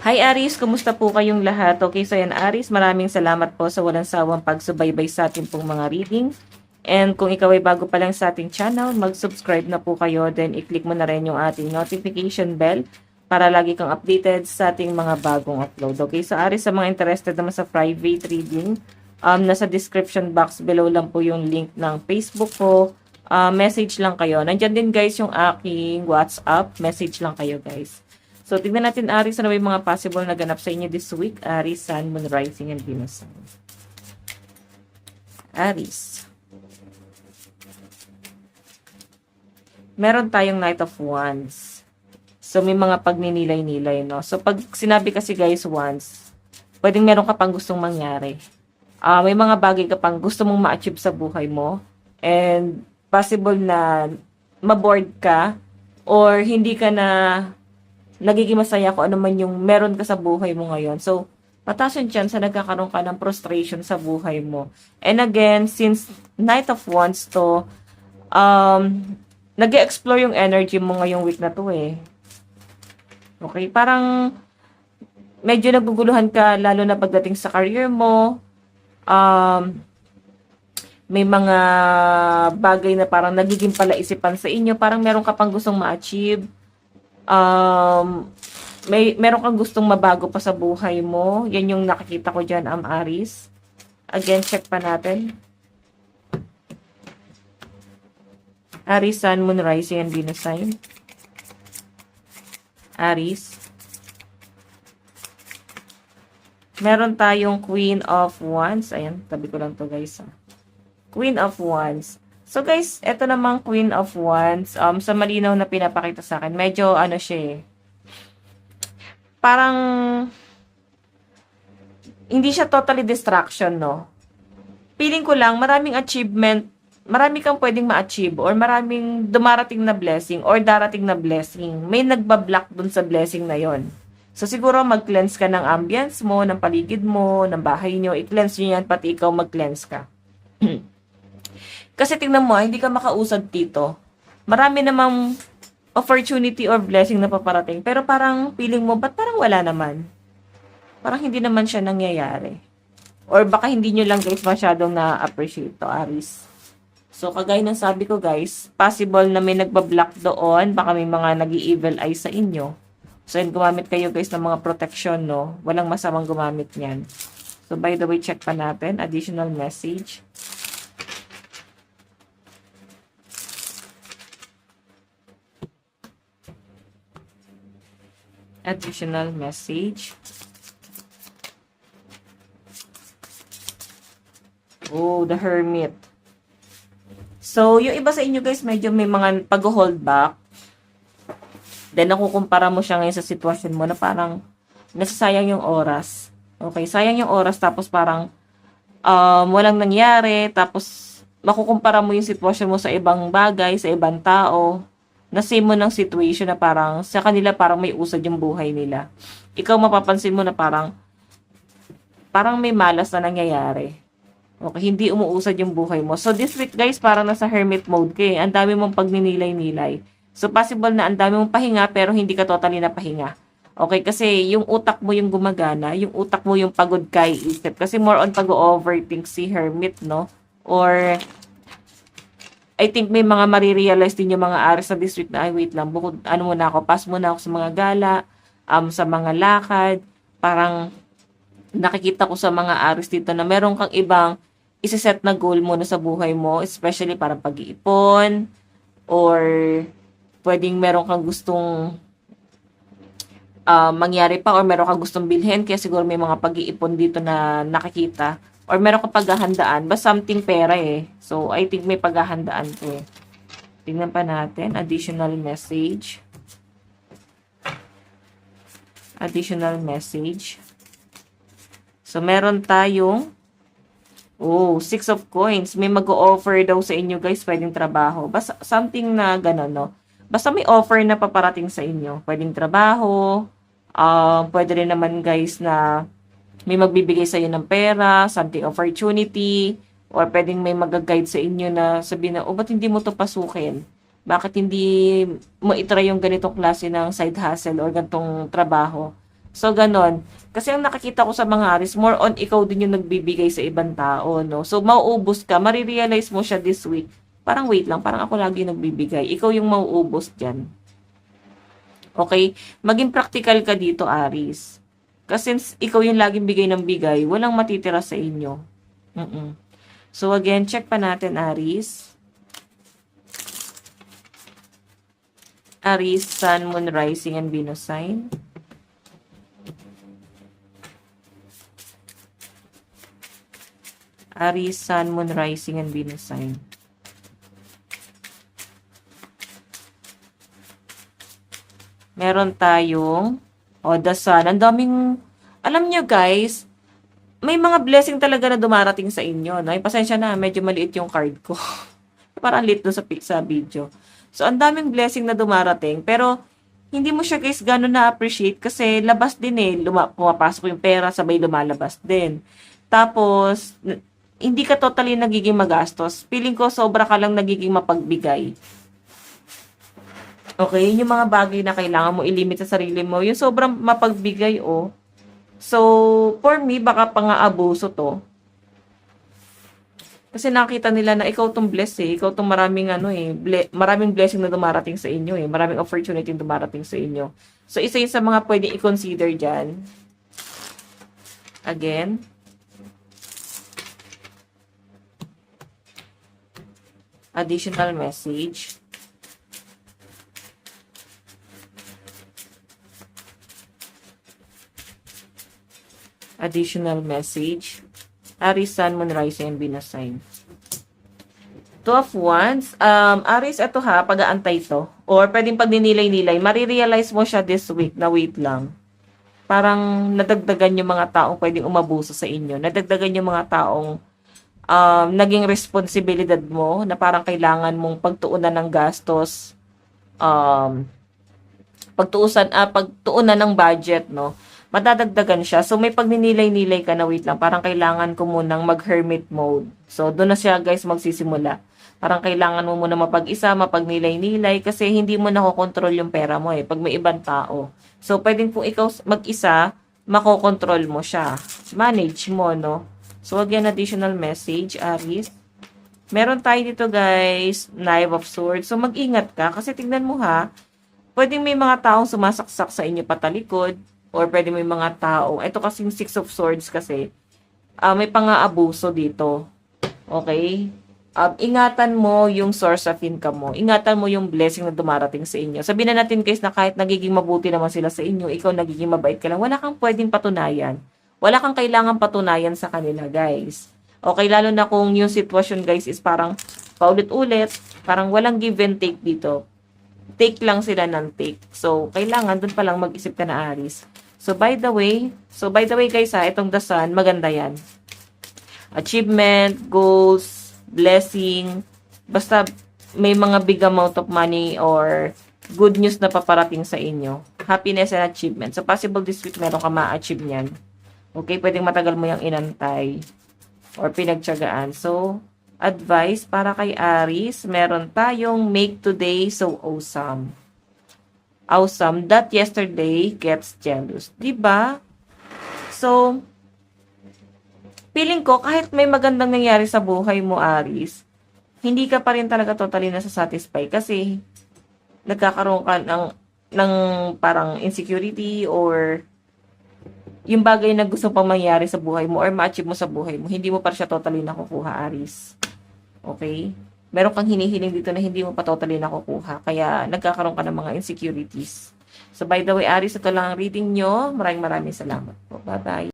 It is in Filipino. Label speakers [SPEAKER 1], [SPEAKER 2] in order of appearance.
[SPEAKER 1] Hi Aris, kumusta po kayong lahat? Okay, so yan Aris, maraming salamat po sa walang sawang pagsubaybay sa ating pong mga reading. And kung ikaw ay bago pa lang sa ating channel, mag-subscribe na po kayo, then i-click mo na rin yung ating notification bell para lagi kang updated sa ating mga bagong upload. Okay, so Aris, sa mga interested naman sa private reading, nasa description box below lang po yung link ng Facebook ko. Message lang kayo. Nandyan din guys yung aking WhatsApp. Message lang kayo guys. So, tignan natin, Aris, ano may mga possible na ganap sa inyo this week. Aris, Sun, Moon, Rising, and Venus. Aris. Meron tayong Knight of Wands. So, may mga pagninilay-nilay, no? So, pag sinabi kasi guys, Wands, pwedeng meron ka pang gustong mangyari. May mga bagay ka pang gusto mong ma-achieve sa buhay mo. And, possible na maboard ka or hindi ka na nagiging masaya kung ano man yung meron ka sa buhay mo ngayon. So, mataas yung chance na nagkakaroon ka ng frustration sa buhay mo. And again, since Knight of Wands to, nag-explore yung energy mo ngayong week na to eh. Okay, parang medyo naguguluhan ka lalo na pagdating sa career mo. May mga bagay na parang nagiging palaisipan sa inyo. Parang meron ka pang gustong ma-achieve. Meron kang gustong mabago pa sa buhay mo. Yan yung nakikita ko dyan, Aris. Again, check pa natin. Aris, Sun, Moon, Rising, and Venus sign. Aris. Meron tayong Queen of Wands. Ayan, tabi ko lang to guys. Queen of Wands. So guys, eto namang Queen of Wands, sa malinaw na pinapakita sa akin, medyo ano siya eh, parang hindi siya totally distraction, no? Feeling ko lang, maraming achievement, marami kang pwedeng ma-achieve or maraming dumarating na blessing or darating na blessing. May nagbablock dun sa blessing na yon. So siguro mag-cleanse ka ng ambience mo, ng paligid mo, ng bahay nyo, i-cleanse nyo yan, pati ikaw mag-cleanse ka. Kasi tingnan mo, hindi ka makausad dito. Marami namang opportunity or blessing na paparating. Pero parang feeling mo, ba't parang wala naman? Parang hindi naman siya nangyayari. Or baka hindi nyo lang guys masyadong na-appreciate to, Aris. So, kagaya ng sabi ko guys, possible na may nagbablock doon. Baka may mga nag-i-evil eye sa inyo. So, yun, gumamit kayo guys ng mga protection, no? Walang masamang gumamit niyan. So, by the way, check pa natin. Additional message. Additional message. Oh, the Hermit. So, yung iba sa inyo guys, medyo may mga pag-hold back. Then, nakukumpara mo siya ngayon sa sitwasyon mo na parang nasasayang yung oras. Okay, sayang yung oras tapos parang walang nangyari. Tapos, makukumpara mo yung sitwasyon mo sa ibang bagay, sa ibang tao. Na same mo ng situation na parang sa kanila parang may usad yung buhay nila. Ikaw mapapansin mo na parang may malas na nangyayari. Okay, hindi umuusad yung buhay mo. So this week guys, parang nasa hermit mode ka eh. Ang dami mong pagninilay-nilay. So possible na ang dami mong pahinga pero hindi ka totally na pahinga. Okay, kasi yung utak mo yung gumagana, yung utak mo yung pagod kay isip. Kasi more on pag-overthink si hermit, no? Or I think may mga marirealize din yung mga Aris sa this week na, ay wait lang, bukod, ano muna ako, pass muna ako sa mga gala, sa mga lakad, parang nakikita ko sa mga Aris dito na meron kang ibang isiset na goal mo na sa buhay mo, especially parang pag-iipon, or pwedeng meron kang gustong mangyari pa, or meron kang gustong bilhin, kaya siguro may mga pag-iipon dito na nakikita. Or meron ka paghahandaan. Ba something pera eh. So, I think may paghahandaan to eh. Tingnan pa natin. Additional message. Additional message. So, meron tayong Six of Coins. May mag-o-offer daw sa inyo guys. Pwedeng trabaho. Basta something na gano'n, no? Basta may offer na paparating sa inyo. Pwedeng trabaho. Pwede rin naman guys na may magbibigay sa iyo ng pera, something opportunity, or pwedeng may mag-guide sa inyo na sabihin na, ba't hindi mo to pasukin? Bakit hindi mo itry yung ganitong klase ng side hustle or ganitong trabaho? So, ganon. Kasi ang nakikita ko sa mga Aries, more on ikaw din yung nagbibigay sa ibang tao, no? So, mauubos ka, marirealize mo siya this week. Parang wait lang, parang ako lagi nagbibigay. Ikaw yung mauubos dyan. Okay? Maging practical ka dito, Aries. Kasi since ikaw yung laging bigay ng bigay, walang matitira sa inyo. So, again, check pa natin, Aries. Aries, Sun, Moon, Rising, and Venus sign. Aries, Sun, Moon, Rising, and Venus sign. Meron tayong the Sun. Ang daming, alam nyo guys, may mga blessing talaga na dumarating sa inyo. No? Pasensya na, medyo maliit yung card ko. Parang lit doon sa video. So, ang daming blessing na dumarating. Pero, hindi mo siya guys gano'n na-appreciate kasi labas din eh. Pumapasok yung pera, sabay lumalabas din. Tapos, hindi ka totally nagiging magastos. Feeling ko sobra ka lang nagiging mapagbigay. Okay? Yung mga bagay na kailangan mo ilimit sa sarili mo. Yung sobrang mapagbigay, oh. So, for me, baka pang-aabuso to. Kasi nakita nila na ikaw tong bless eh. Ikaw tong maraming maraming blessing na dumarating sa inyo eh. Maraming opportunity na dumarating sa inyo. So, isa yun sa mga pwedeng i-consider dyan. Again. Additional message. Additional message. Aries, Sun, Moon, Rising, and Venus sign. Two of Wands. Aries, ito ha, pag-aantay to. Or pwedeng pag ninilay-nilay, marirealize mo siya this week na wait lang. Parang nadagdagan yung mga taong pwedeng umabuso sa inyo. Nadagdagan yung mga taong naging responsibilidad mo na parang kailangan mong pagtuunan ng gastos, pagtuunan ng budget, no? Madadagdagan siya. So, may pagninilay-nilay ka na wait lang. Parang kailangan ko munang mag-hermit mode. So, doon na siya guys magsisimula. Parang kailangan mo muna mapag-isa, mapagnilay-nilay kasi hindi mo nakokontrol yung pera mo eh pag may ibang tao. So, pwedeng kung ikaw mag-isa, makokontrol mo siya. Manage mo, no? So, again, additional message, Aries. Meron tayo dito guys, Knight of Swords. So, mag-ingat ka kasi tignan mo ha, pwedeng may mga taong sumasaksak sa inyo patalikod. Or pwede may mga tao. Ito kasing Six of Swords kasi. May pang-aabuso dito. Okay? Ingatan mo yung source of income mo. Ingatan mo yung blessing na dumarating sa inyo. Sabihin na natin guys na kahit nagiging mabuti naman sila sa inyo, ikaw nagiging mabait ka lang, wala kang pwedeng patunayan. Wala kang kailangan patunayan sa kanila guys. Okay? Lalo na kung yung sitwasyon guys is parang paulit-ulit, parang walang give and take dito. Take lang sila ng take. So, kailangan dun pa lang mag-isip ka na Aries. So, by the way guys ha, itong The Sun, maganda yan. Achievement, goals, blessing, basta may mga big amount of money or good news na paparating sa inyo. Happiness and achievement. So, possible this week meron ka ma-achieve niyan. Okay, pwedeng matagal mo yung inantay or pinagtiyagaan. So, advice para kay Aries, meron tayong make today so awesome. Awesome that yesterday gets jealous. Diba? So, feeling ko, kahit may magandang nangyari sa buhay mo, Aries, hindi ka pa rin talaga totally nasasatisfy kasi nagkakaroon ka ng parang insecurity or yung bagay na gusto pang mangyari sa buhay mo or ma-achieve mo sa buhay mo, hindi mo pa siya totally nakukuha, Aries. Okay? Meron kang hinihiling dito na hindi mo pa totally nakukuha. Kaya nagkakaroon ka ng mga insecurities. So, by the way, Aries, ito lang ang reading nyo. Maraming salamat po. Bye-bye.